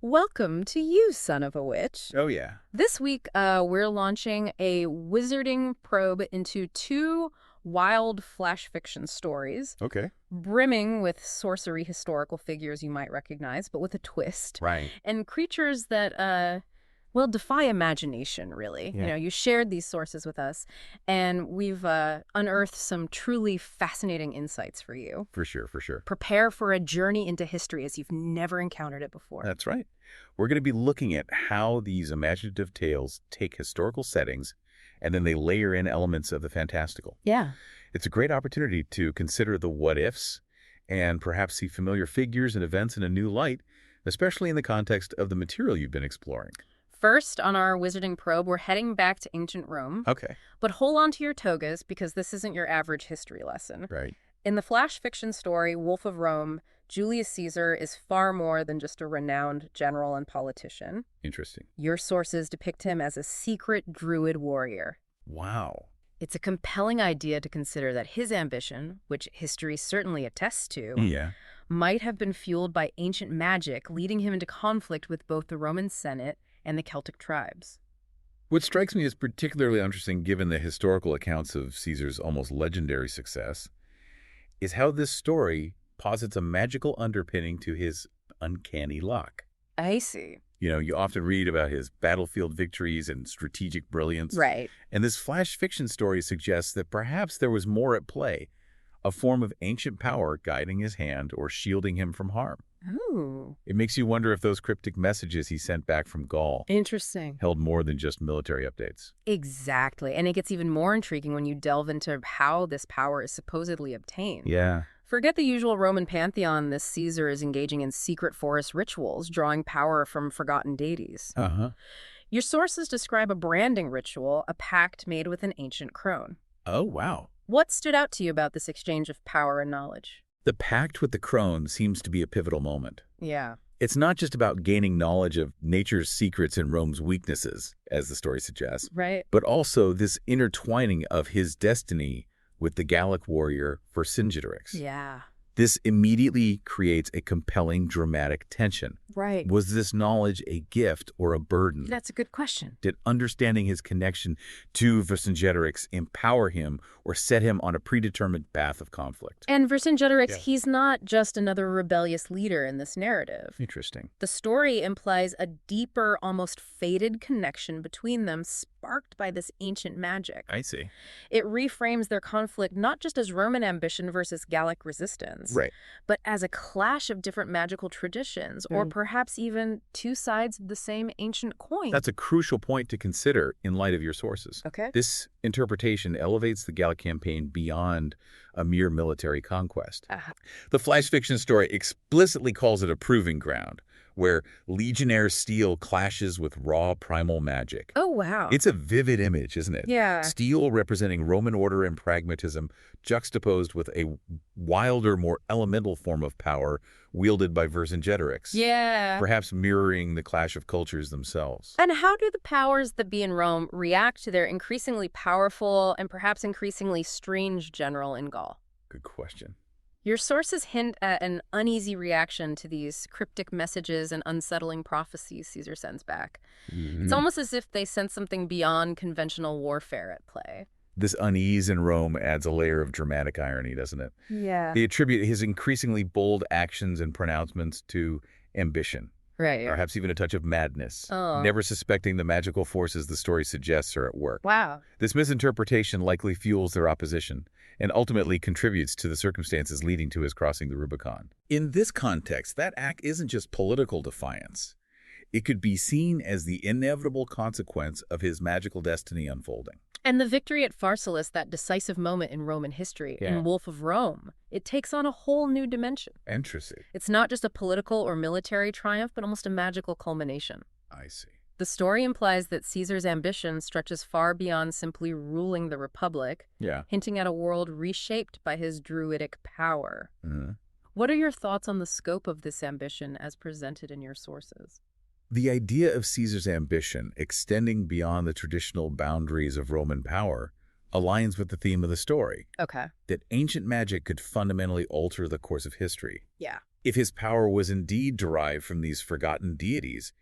Welcome to you, son of a witch. Oh, yeah. This week, we're launching a wizarding probe into two wild flash fiction stories, Okay. brimming with sorcery historical figures you might recognize, but with a twist, Right. and creatures that, well, defy imagination, really. Yeah. You shared these sources with us, and we've unearthed some truly fascinating insights for you. For sure, for sure. Prepare for a journey into history as you've never encountered it before. That's right. We're going to be looking at how these imaginative tales take historical settings and then they layer in elements of the fantastical. Yeah. It's a great opportunity to consider the what-ifs and perhaps see familiar figures and events in a new light, especially in the context of the material you've been exploring. First, on our wizarding probe, we're heading back to ancient Rome. Okay. But hold on to your togas, because this isn't your average history lesson. Right. In the flash fiction story, Wolf of Rome, Julius Caesar is far more than just a renowned general and politician. Interesting. Your sources depict him as a secret Druid warrior. Wow. It's a compelling idea to consider that his ambition, which history certainly attests to, Yeah. might have been fueled by ancient magic, leading him into conflict with both the Roman Senate and the Celtic tribes. What strikes me as particularly interesting, given the historical accounts of Caesar's almost legendary success, is how this story posits a magical underpinning to his uncanny luck. I see. You often read about his battlefield victories and strategic brilliance. Right. And this flash fiction story suggests that perhaps there was more at play, a form of ancient power guiding his hand or shielding him from harm. Ooh. It makes you wonder if those cryptic messages he sent back from Gaul Interesting. held more than just military updates. Exactly. And it gets even more intriguing when you delve into how this power is supposedly obtained. Yeah. Forget the usual Roman pantheon. This Caesar is engaging in secret forest rituals, drawing power from forgotten deities. Uh-huh. Your sources describe a branding ritual, a pact made with an ancient crone. Oh, wow. What stood out to you about this exchange of power and knowledge? The pact with the crone seems to be a pivotal moment. Yeah. It's not just about gaining knowledge of nature's secrets and Rome's weaknesses, as the story suggests, Right. but also this intertwining of his destiny with the Gallic warrior Vercingetorix. Yeah. This immediately creates a compelling dramatic tension. Right. Was this knowledge a gift or a burden? That's a good question. Did understanding his connection to Vercingetorix empower him or set him on a predetermined path of conflict? And Vercingetorix, Yeah. he's not just another rebellious leader in this narrative. Interesting. The story implies a deeper, almost fated connection between them, sparked by this ancient magic. I see. It reframes their conflict not just as Roman ambition versus Gallic resistance, Right. but as a clash of different magical traditions, or perhaps even two sides of the same ancient coin. That's a crucial point to consider in light of your sources. Okay. This interpretation elevates the Gallic campaign beyond a mere military conquest. The flash fiction story explicitly calls it a proving ground, where legionnaire steel clashes with raw primal magic. Oh, wow. It's a vivid image, isn't it? Yeah. Steel representing Roman order and pragmatism, juxtaposed with a wilder, more elemental form of power wielded by Vercingetorix. Yeah. Perhaps mirroring the clash of cultures themselves. And how do the powers that be in Rome react to their increasingly powerful and perhaps increasingly strange general in Gaul? Good question. Your sources hint at an uneasy reaction to these cryptic messages and unsettling prophecies Caesar sends back. It's almost as if they sense something beyond conventional warfare at play. This unease in Rome adds a layer of dramatic irony, doesn't it? Yeah. They attribute his increasingly bold actions and pronouncements to ambition, Right. perhaps even a touch of madness, Oh. never suspecting the magical forces the story suggests are at work. Wow. This misinterpretation likely fuels their opposition and ultimately contributes to the circumstances leading to his crossing the Rubicon. In this context, that act isn't just political defiance. It could be seen as the inevitable consequence of his magical destiny unfolding. And the victory at Pharsalus, that decisive moment in Roman history, Yeah. in Wolf of Rome, it takes on a whole new dimension. Interesting. It's not just a political or military triumph, but almost a magical culmination. I see. The story implies that Caesar's ambition stretches far beyond simply ruling the Republic, Yeah. hinting at a world reshaped by his druidic power. Mhm. What are your thoughts on the scope of this ambition as presented in your sources? The idea of Caesar's ambition extending beyond the traditional boundaries of Roman power aligns with the theme of the story, Okay. that ancient magic could fundamentally alter the course of history. Yeah. If his power was indeed derived from these forgotten deities,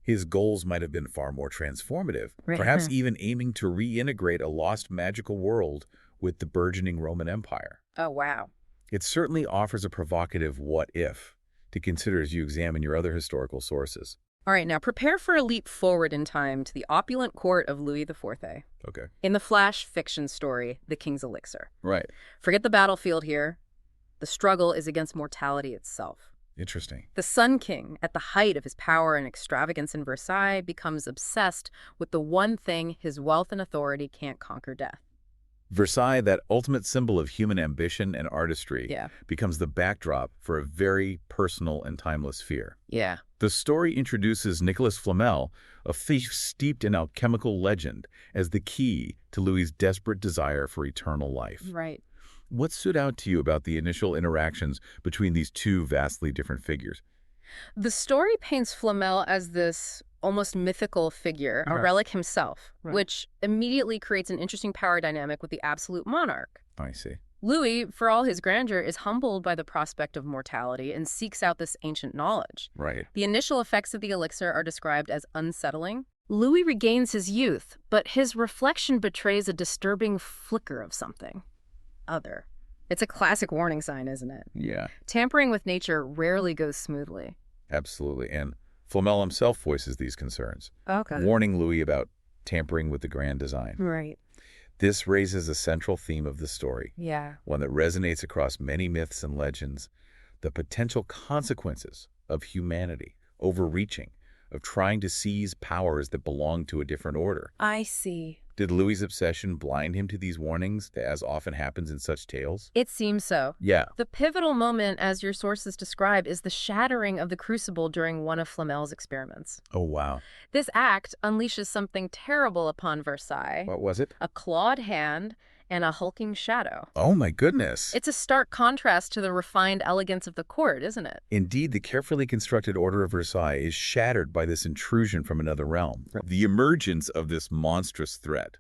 his goals might have been far more transformative, perhaps Right. even aiming to reintegrate a lost magical world with the burgeoning Roman Empire. Oh, wow. It certainly offers a provocative what-if to consider as you examine your other historical sources. All right, now prepare for a leap forward in time to the opulent court of Louis XIV. Okay. In the flash fiction story, The King's Elixir. Right. Forget the battlefield here. The struggle is against mortality itself. Interesting. The Sun King, at the height of his power and extravagance in Versailles, becomes obsessed with the one thing his wealth and authority can't conquer: death. Versailles, that ultimate symbol of human ambition and artistry, Yeah. becomes the backdrop for a very personal and timeless fear. Yeah. The story introduces Nicholas Flamel, a thief steeped in alchemical legend, as the key to Louis's desperate desire for eternal life. Right. What stood out to you about the initial interactions between these two vastly different figures? The story paints Flamel as this almost mythical figure, a Okay. relic himself, Right. which immediately creates an interesting power dynamic with the absolute monarch. I see. Louis, for all his grandeur, is humbled by the prospect of mortality and seeks out this ancient knowledge. Right. The initial effects of the elixir are described as unsettling. Louis regains his youth, but his reflection betrays a disturbing flicker of something other. It's a classic warning sign, isn't it? Yeah, Tampering with nature rarely goes smoothly. absolutely. And Flamel himself voices these concerns, Okay. warning Louis about tampering with the grand design. Right. This raises a central theme of the story, Yeah. one that resonates across many myths and legends: the potential consequences of humanity overreaching, of trying to seize powers that belong to a different order. I see. Did Louis's obsession blind him to these warnings, as often happens in such tales? It seems so. Yeah. The pivotal moment, as your sources describe, is the shattering of the crucible during one of Flamel's experiments. Oh, wow. This act unleashes something terrible upon Versailles: What was it? a clawed hand and a hulking shadow. Oh, my goodness. It's a stark contrast to the refined elegance of the court, isn't it? Indeed, the carefully constructed Order of Versailles is shattered by this intrusion from another realm. The emergence of this monstrous threat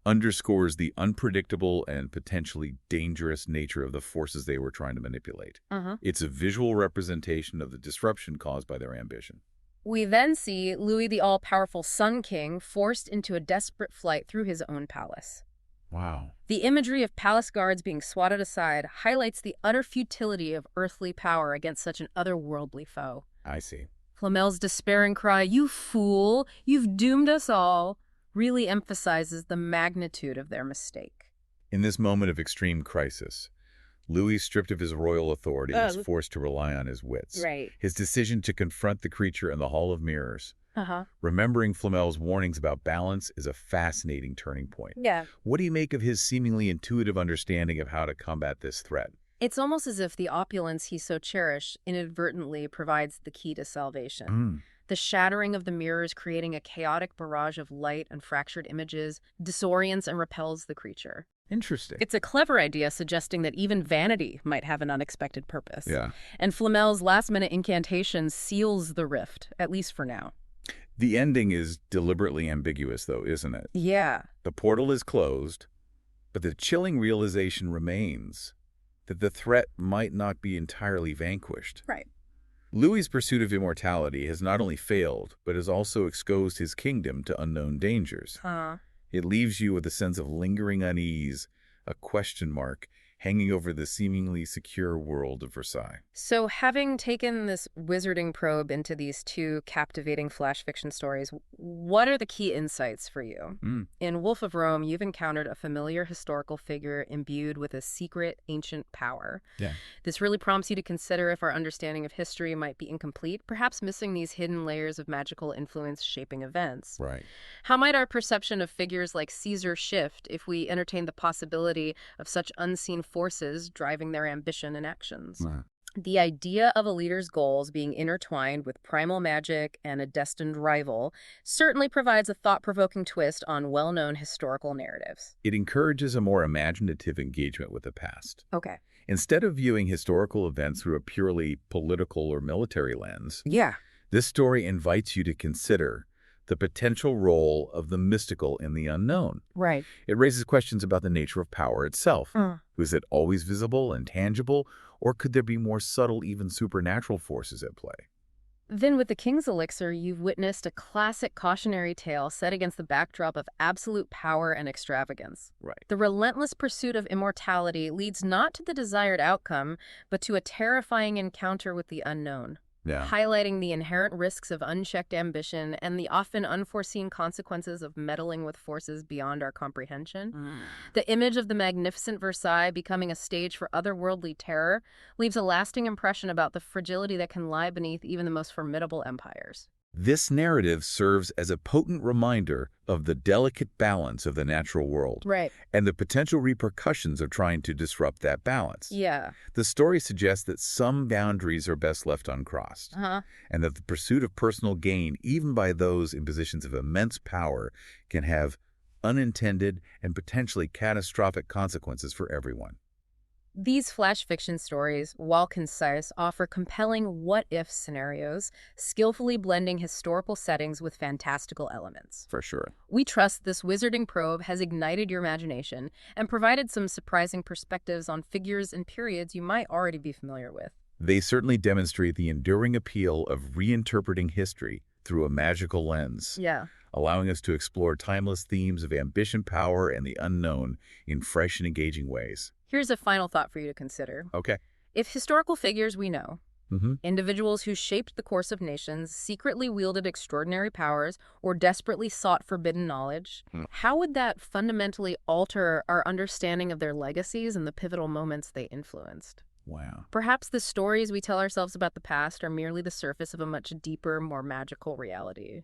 underscores the unpredictable and potentially dangerous nature of the forces they were trying to manipulate. It's a visual representation of the disruption caused by their ambition. We then see Louis the all-powerful Sun King forced into a desperate flight through his own palace. Wow. The imagery of palace guards being swatted aside highlights the utter futility of earthly power against such an otherworldly foe. I see. Flamel's despairing cry, "You fool, you've doomed us all," really emphasizes the magnitude of their mistake. In this moment of extreme crisis, Louis, stripped of his royal authority, is forced to rely on his wits. Right. His decision to confront the creature in the Hall of Mirrors, Uh-huh. remembering Flamel's warnings about balance, is a fascinating turning point. Yeah. What do you make of his seemingly intuitive understanding of how to combat this threat? It's almost as if the opulence he so cherished inadvertently provides the key to salvation. The shattering of the mirrors, creating a chaotic barrage of light and fractured images, disorients and repels the creature. Interesting. It's a clever idea, suggesting that even vanity might have an unexpected purpose. Yeah. And Flamel's last-minute incantation seals the rift, at least for now. The ending is deliberately ambiguous, though, isn't it? Yeah. The portal is closed, but the chilling realization remains that the threat might not be entirely vanquished. Right. Louis's pursuit of immortality has not only failed, but has also exposed his kingdom to unknown dangers. It leaves you with a sense of lingering unease, a question mark, hanging over the seemingly secure world of Versailles. So having taken this wizarding probe into these two captivating flash fiction stories, what are the key insights for you? In Wolf of Rome, you've encountered a familiar historical figure imbued with a secret ancient power. Yeah. This really prompts you to consider if our understanding of history might be incomplete, perhaps missing these hidden layers of magical influence shaping events. Right. How might our perception of figures like Caesar shift if we entertain the possibility of such unseen forces driving their ambition and actions? Wow. The idea of a leader's goals being intertwined with primal magic and a destined rival certainly provides a thought-provoking twist on well-known historical narratives. It encourages a more imaginative engagement with the past. Okay. Instead of viewing historical events through a purely political or military lens, Yeah. this story invites you to consider the potential role of the mystical in the unknown. Right. It raises questions about the nature of power itself. Was it always visible and tangible, Or could there be more subtle, even supernatural forces at play? Then with the King's Elixir, you've witnessed a classic cautionary tale set against the backdrop of absolute power and extravagance. Right. The relentless pursuit of immortality leads not to the desired outcome, but to a terrifying encounter with the unknown, Yeah. highlighting the inherent risks of unchecked ambition and the often unforeseen consequences of meddling with forces beyond our comprehension. The image of the magnificent Versailles becoming a stage for otherworldly terror leaves a lasting impression about the fragility that can lie beneath even the most formidable empires. This narrative serves as a potent reminder of the delicate balance of the natural world Right. and the potential repercussions of trying to disrupt that balance. Yeah. The story suggests that some boundaries are best left uncrossed, Uh-huh. and that the pursuit of personal gain, even by those in positions of immense power, can have unintended and potentially catastrophic consequences for everyone. These flash fiction stories, while concise, offer compelling what-if scenarios, skillfully blending historical settings with fantastical elements. For sure. We trust this wizarding probe has ignited your imagination and provided some surprising perspectives on figures and periods you might already be familiar with. They certainly demonstrate the enduring appeal of reinterpreting history through a magical lens, Yeah. allowing us to explore timeless themes of ambition, power, and the unknown in fresh and engaging ways. Here's a final thought for you to consider. Okay. If historical figures we know, Mm-hmm. individuals who shaped the course of nations, secretly wielded extraordinary powers, or desperately sought forbidden knowledge, how would that fundamentally alter our understanding of their legacies and the pivotal moments they influenced? Wow. Perhaps the stories we tell ourselves about the past are merely the surface of a much deeper, more magical reality.